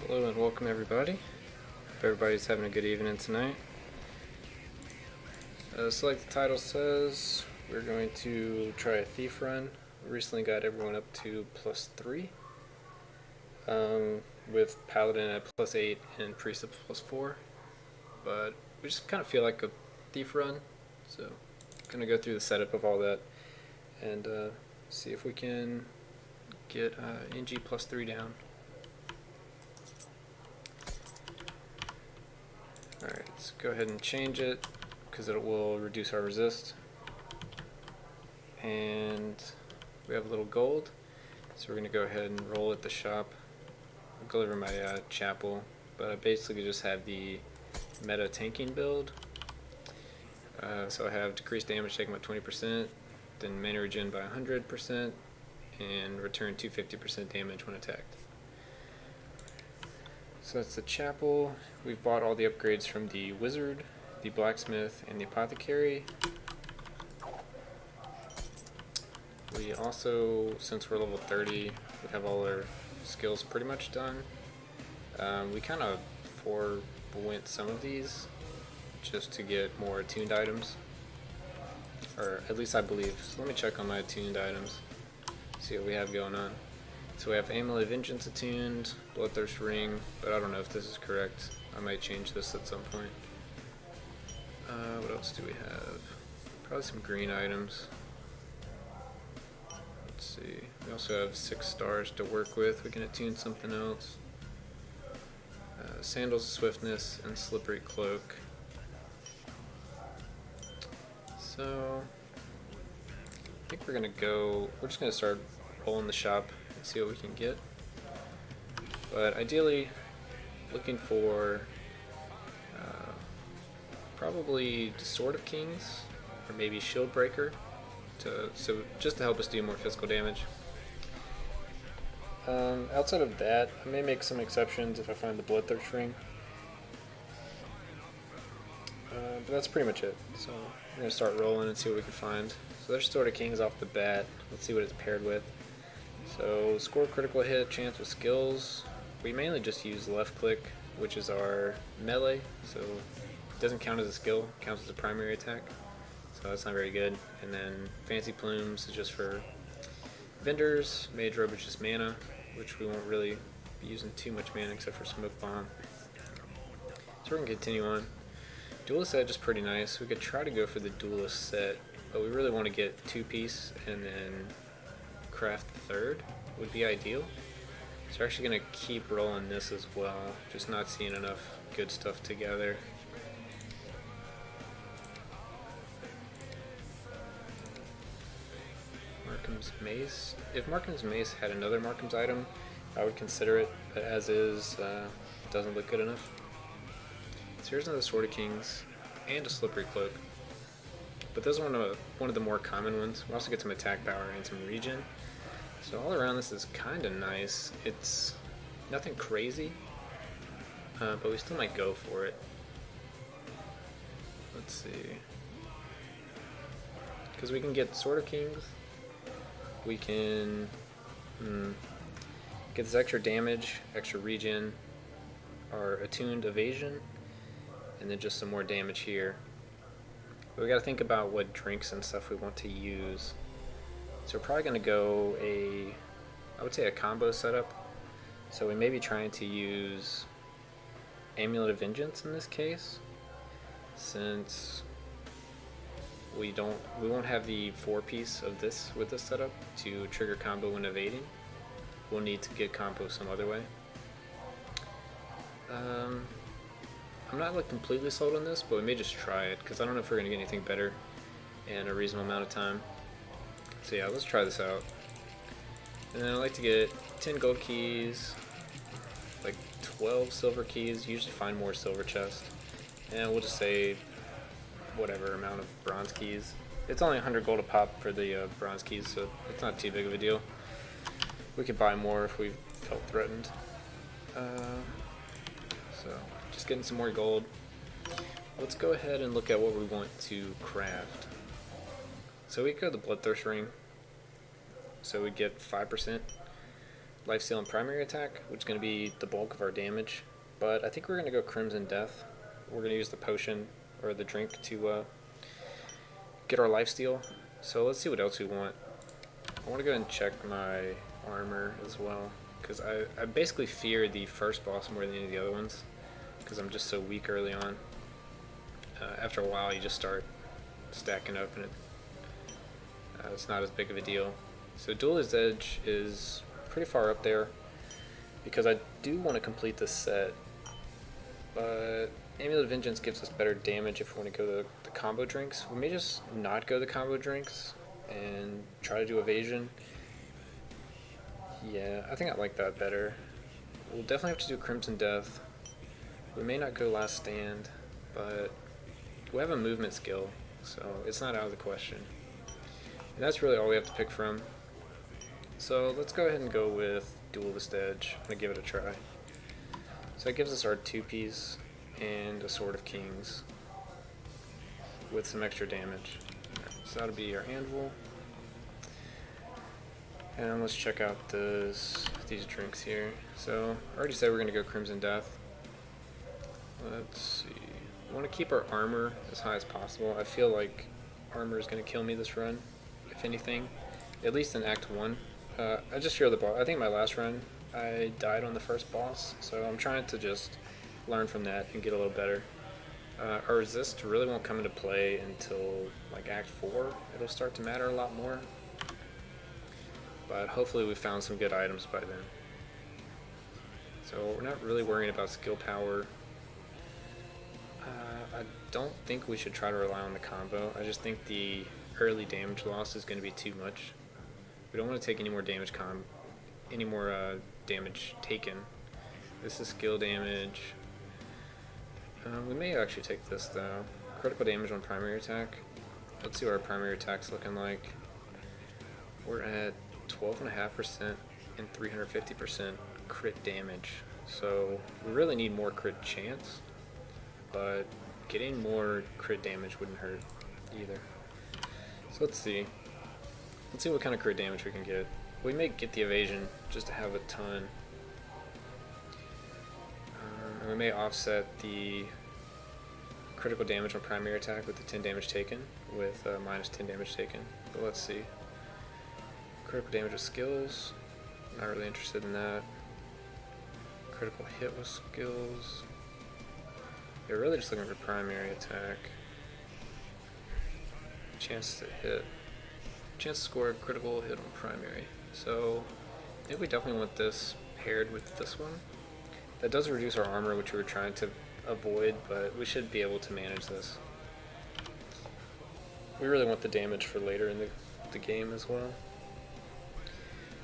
Hello and welcome everybody. Hope everybody's having a good evening tonight. So like the title says, we're going to try a thief run. We recently got everyone up to +3 with Paladin at +8 and Priest at +4, but we just kind of feel like a thief run, so I'm going to go through the setup of all that and see if we can get NG+3 down. Alright, let's go ahead and change it because it will reduce our resist. And we have a little gold, so we're going to go ahead and roll at the shop. I'll go over my chapel, but I basically just have the meta tanking build. So I have decreased damage taken by 20%, then mana regen by 100%, and return 250% damage when attacked. So that's the chapel. We've bought all the upgrades from the wizard, the blacksmith, and the apothecary. We also, since we're level 30, we have all our skills pretty much done. We kind of forewent some of these just to get more attuned items, or at least I believe. So let me check on my attuned items, see what we have going on. So we have Amulet of Vengeance attuned, Bloodthirst Ring, but I don't know if this is correct. I might change this at some point. What else do we have? Probably some green items. Let's see. We also have 6 stars to work with. We can attune something else. Sandals of Swiftness and Slippery Cloak. So I think we're just gonna start rolling the shop and see what we can get. But ideally, looking for probably Sword of Kings or maybe Shield Breaker, just to help us do more physical damage. Outside of that, I may make some exceptions if I find the Bloodthirst Ring. But that's pretty much it. So we're gonna start rolling and see what we can find. So there's Sword of Kings off the bat. Let's see what it's paired with. So score critical hit, chance with skills. We mainly just use left click, which is our melee, so it doesn't count as a skill, it counts as a primary attack. So that's not very good. And then Fancy Plumes is just for vendors. Mage Robe is just mana, which we won't really be using too much mana except for Smoke Bomb. So we're gonna continue on. Duelist set is pretty nice. We could try to go for the Duelist set, but we really want to get 2-piece and then craft the 3rd would be ideal. So we're actually going to keep rolling this as well, just not seeing enough good stuff together. Markham's Mace. If Markham's Mace had another Markham's item, I would consider it, but as is, doesn't look good enough. So here's another Sword of Kings and a Slippery Cloak. But those are one of the more common ones. We also get some attack power and some regen. So all around this is kind of nice. It's nothing crazy, but we still might go for it. Let's see. Because we can get Sword of Kings. We can get this extra damage, extra regen, our attuned evasion, and then just some more damage here. But we gotta think about what drinks and stuff we want to use. So we're probably gonna go I would say a combo setup. So we may be trying to use Amulet of Vengeance in this case, since we won't have the 4-piece of this with this setup to trigger combo when evading. We'll need to get combo some other way. I'm not like completely sold on this, but we may just try it because I don't know if we're gonna get anything better in a reasonable amount of time. So yeah, let's try this out. And then I like to get 10 gold keys, like 12 silver keys, usually find more silver chests. And we'll just say whatever amount of bronze keys. It's only 100 gold a pop for the bronze keys, so it's not too big of a deal. We could buy more if we felt threatened. So just getting some more gold. Let's go ahead and look at what we want to craft. So we go the Bloodthirst Ring. So we get 5% lifesteal and primary attack, which is going to be the bulk of our damage. But I think we're going to go Crimson Death. We're going to use the potion or the drink to get our lifesteal. So let's see what else we want. I want to go ahead and check my armor as well, because I basically fear the first boss more than any of the other ones, because I'm just so weak early on. After a while you just start stacking up and it's not as big of a deal. So Duelist's Edge is pretty far up there because I do want to complete this set, but Amulet of Vengeance gives us better damage if we want to go the combo drinks. We may just not go the combo drinks and try to do evasion. Yeah, I think I like that better. We'll definitely have to do Crimson Death. We may not go Last Stand, but we have a movement skill, so it's not out of the question. And that's really all we have to pick from. So let's go ahead and go with Duelist Edge. I'm going to give it a try. So it gives us our 2-piece and a Sword of Kings with some extra damage. So that'll be our Anvil. And let's check out these drinks here. So I already said we're going to go Crimson Death. Let's see. I want to keep our armor as high as possible. I feel like armor is going to kill me this run, if anything. At least in Act 1. I just fear the boss. I think my last run I died on the first boss, so I'm trying to just learn from that and get a little better. Our resist really won't come into play until like Act 4. It'll start to matter a lot more. But hopefully we found some good items by then. So we're not really worrying about skill power. I don't think we should try to rely on the combo. I just think the early damage loss is going to be too much. We don't want to take any more damage damage taken. This is skill damage. We may actually take this though. Critical damage on primary attack. Let's see what our primary attack's looking like. We're at 12.5% and 350% crit damage. So we really need more crit chance, but getting more crit damage wouldn't hurt either. So let's see. Let's see what kind of crit damage we can get. We may get the evasion just to have a ton. And we may offset the critical damage on primary attack with the 10 damage taken, with minus 10 damage taken. But let's see. Critical damage with skills. Not really interested in that. Critical hit with skills. Yeah, we're really just looking for primary attack. Chance to hit. Chance to score a critical hit on primary. So I think we definitely want this paired with this one. That does reduce our armor, which we were trying to avoid, but we should be able to manage this. We really want the damage for later in the game as well.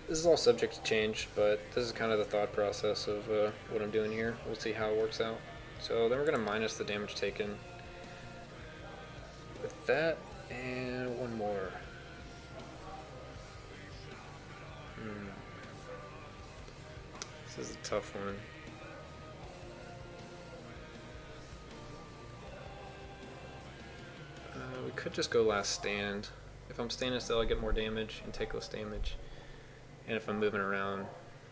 This is all subject to change, but this is kind of the thought process of what I'm doing here. We'll see how it works out. So then we're going to minus the damage taken with that, and one more. This is a tough one. We could just go Last Stand. If I'm standing still, I get more damage and take less damage. And if I'm moving around,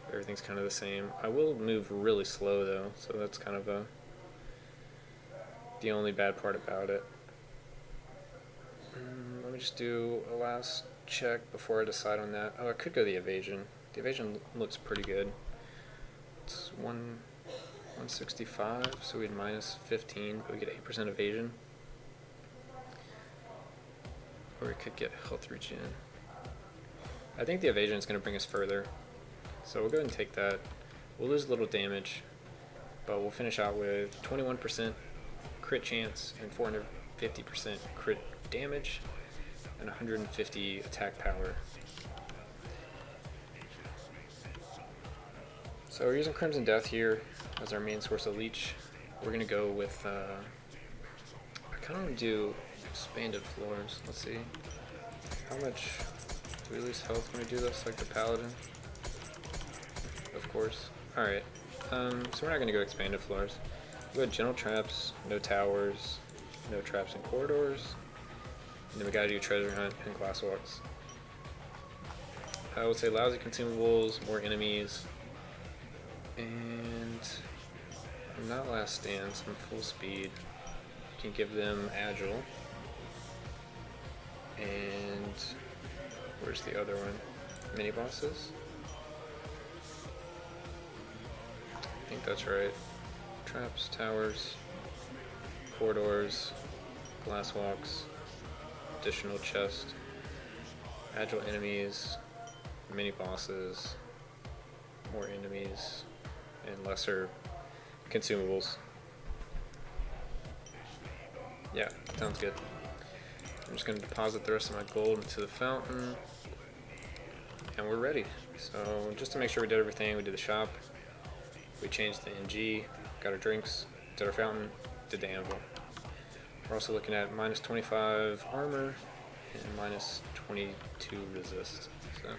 everything's kind of the same. I will move really slow though, so that's kind of the only bad part about it. Let me just do a last check before I decide on that. Oh, I could go the evasion. The evasion looks pretty good. It's 165, so we'd minus 15, but we get 8% evasion. Or we could get health regen. I think the evasion is going to bring us further, so we'll go ahead and take that. We'll lose a little damage, but we'll finish out with 21% crit chance and 450% crit damage and 150 attack power. So we're using Crimson Death here as our main source of leech. We're going to go with, I kind of want to do expanded floors. Let's see. How much do we lose health when we do this, like the paladin? Of course. Alright, so we're not going to go expanded floors. We got general traps, no towers, no traps in corridors, and then we gotta do treasure hunt and glass walks. I would say lousy consumables, more enemies, and I'm not last stand, so I'm full speed. Can give them agile. And where's the other one? Mini bosses? I think that's right. Traps, towers, corridors, glass walks, additional chest, agile enemies, mini bosses, more enemies, and lesser consumables. Yeah, sounds good. I'm just going to deposit the rest of my gold into the fountain, and we're ready. So just to make sure we did everything, we did the shop, we changed the NG, got our drinks, did our fountain, did the anvil. We're also looking at minus 25 armor and minus 22 resist. So